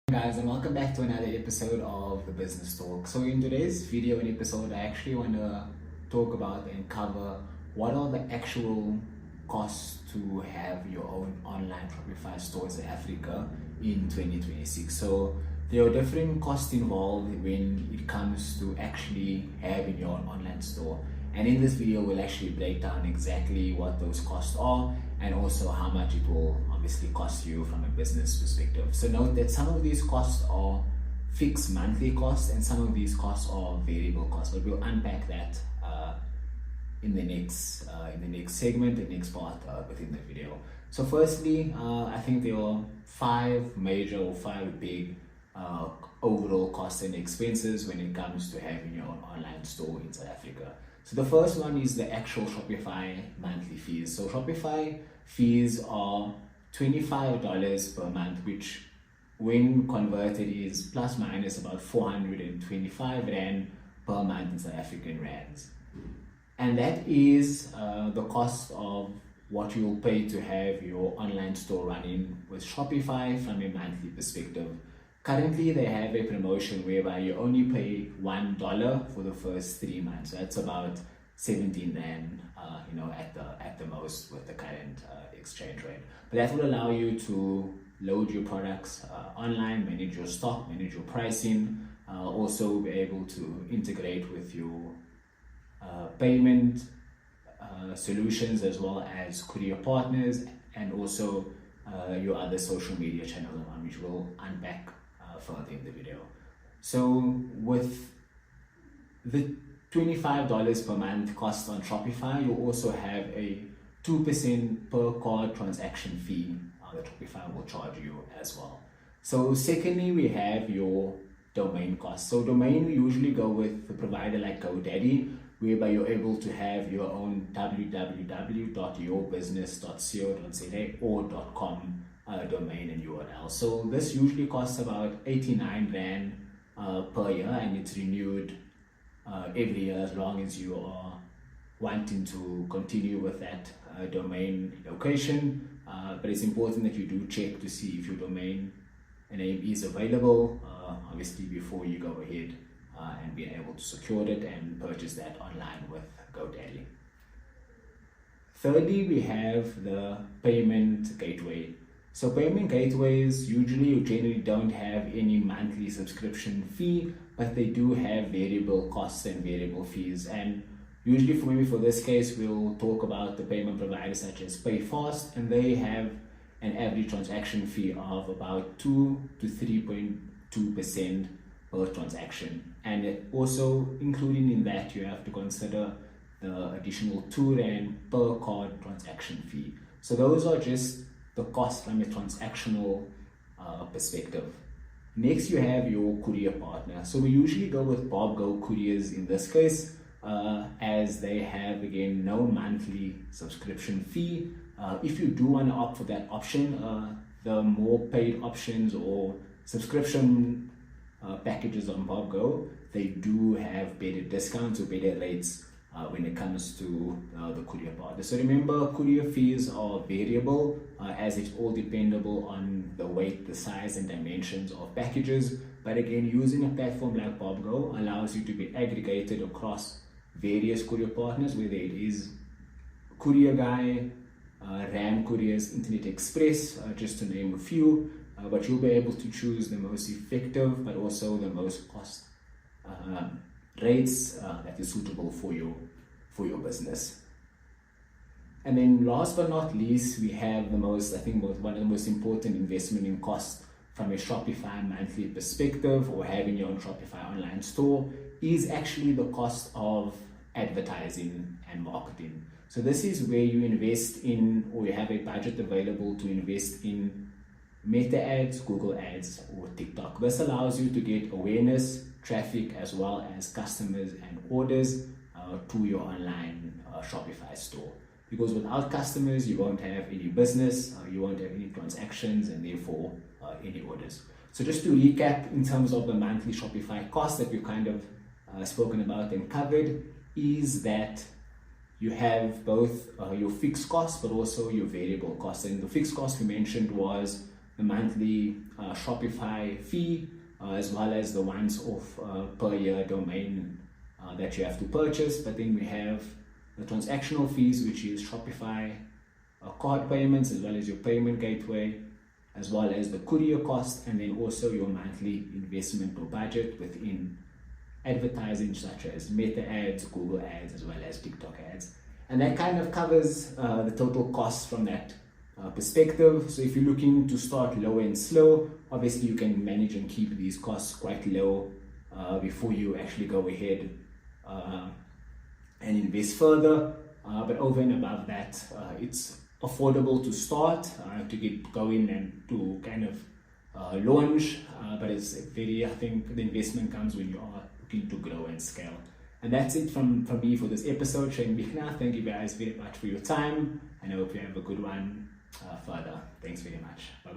Guys, and welcome back to another episode of the Bizniz Talk. So in today's video and episode, I actually want to talk about and cover what are the actual costs to have your own online Shopify stores in Africa in 2026. So there are different costs involved when it comes to actually having your own online store. And in this video, we'll actually break down exactly what those costs are and also how much it will obviously cost you from a business perspective. So note that some of these costs are fixed monthly costs and some of these costs are variable costs, but we'll unpack that in the next segment, the next part within the video. So firstly, I think there are five big overall costs and expenses when it comes to having your own online store in South Africa. So the first one is the actual Shopify monthly fees. So Shopify fees are $25 per month, which when converted is plus minus about 425 Rand per month in South African rands. And that is the cost of what you'll pay to have your online store running with Shopify from a monthly perspective. Currently, they have a promotion whereby you only pay $1 for the first 3 months. So that's about 17 Rand, at the most with the current exchange rate. But that will allow you to load your products online, manage your stock, manage your pricing, also be able to integrate with your payment solutions as well as courier partners and also your other social media channels, which we'll unpack further in the video. So with the $25 per month cost on Shopify, you also have a 2% per card transaction fee that Shopify will charge you as well. So secondly, we have your domain costs. So domain, we usually go with a provider like GoDaddy, whereby you're able to have your own www.yourbizniz.co.za or .com domain and URL. So this usually costs about 89 Rand per year, and it's renewed every year as long as you are wanting to continue with that domain location. But it's important that you do check to see if your domain name is available, obviously before you go ahead and be able to secure it and purchase that online with GoDaddy. Thirdly, we have the payment gateway. So payment gateways usually or generally don't have any monthly subscription fee, but they do have variable costs and variable fees. And usually for this case, we'll talk about the payment providers such as PayFast, and they have an average transaction fee of about 2 to 3.2% per transaction. And also including in that, you have to consider the additional 2 Rand per card transaction fee. So those are just the cost from a transactional perspective. Next, you have your courier partner. So we usually go with Bob Go couriers in this case, as they have, again, no monthly subscription fee. If you do want to opt for that option, the more paid options or subscription packages on Bob Go, they do have better discounts or better rates when it comes to the courier partner. So remember, courier fees are variable as it's all dependable on the weight, the size and dimensions of packages. But again, using a platform like Bob Go allows you to be aggregated across various courier partners, whether it is Courier Guy, Ram Couriers, Internet Express, just to name a few. But you'll be able to choose the most effective but also the most cost rates that is suitable for your business. And then last but not least, we have one of the most important investment in cost from a Shopify monthly perspective, or having your own Shopify online store, is actually the cost of advertising and marketing. So this is where you invest in, or you have a budget available to invest in Meta ads, Google ads, or TikTok. This allows you to get awareness, traffic, as well as customers and orders to your online Shopify store. Because without customers, you won't have any business, you won't have any transactions, and therefore any orders. So just to recap, in terms of the monthly Shopify cost that we've kind of spoken about and covered, is that you have both your fixed costs but also your variable costs. And the fixed cost we mentioned was the monthly Shopify fee, as well as the once-off per year domain that you have to purchase. But then we have the transactional fees, which is Shopify card payments, as well as your payment gateway, as well as the courier cost, and then also your monthly investment or budget within advertising such as Meta ads, Google ads, as well as TikTok ads. And that kind of covers the total costs from that perspective. So if you're looking to start low and slow, obviously you can manage and keep these costs quite low before you actually go ahead and invest further. But over and above that, it's affordable to start, to get going and to kind of launch, but it's very, I think the investment comes when you are looking to grow and scale. And that's it from me for this episode. Shane Bichna, thank you guys very much for your time, and I hope you have a good one further. Thanks very much. Bye bye.